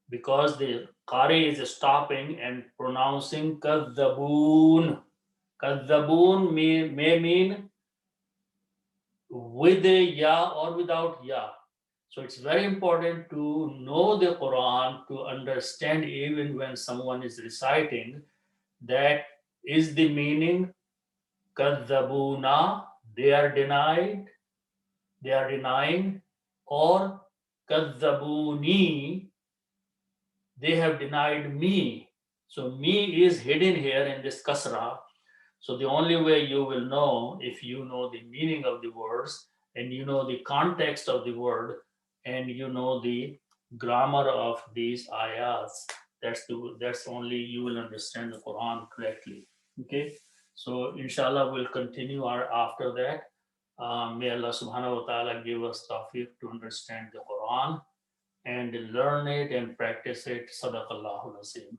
because the Qari is stopping and pronouncing Kadhabun. Kadhabun may mean with a ya or without ya. So it's very important to know the Quran to understand even when someone is reciting that is the meaning Kadhabuna, they are denied, they are denying, or Kadhabuni, they have denied me. So me is hidden here in this kasra. So the only way you will know if you know the meaning of the words and you know the context of the word and you know the grammar of these ayats. That's only you will understand the Quran correctly. Okay. So inshallah we'll continue our after that. May Allah subhanahu wa ta'ala give us tawfiq to understand the Quran and learn it and practice it. Sadaqallahu Naseem.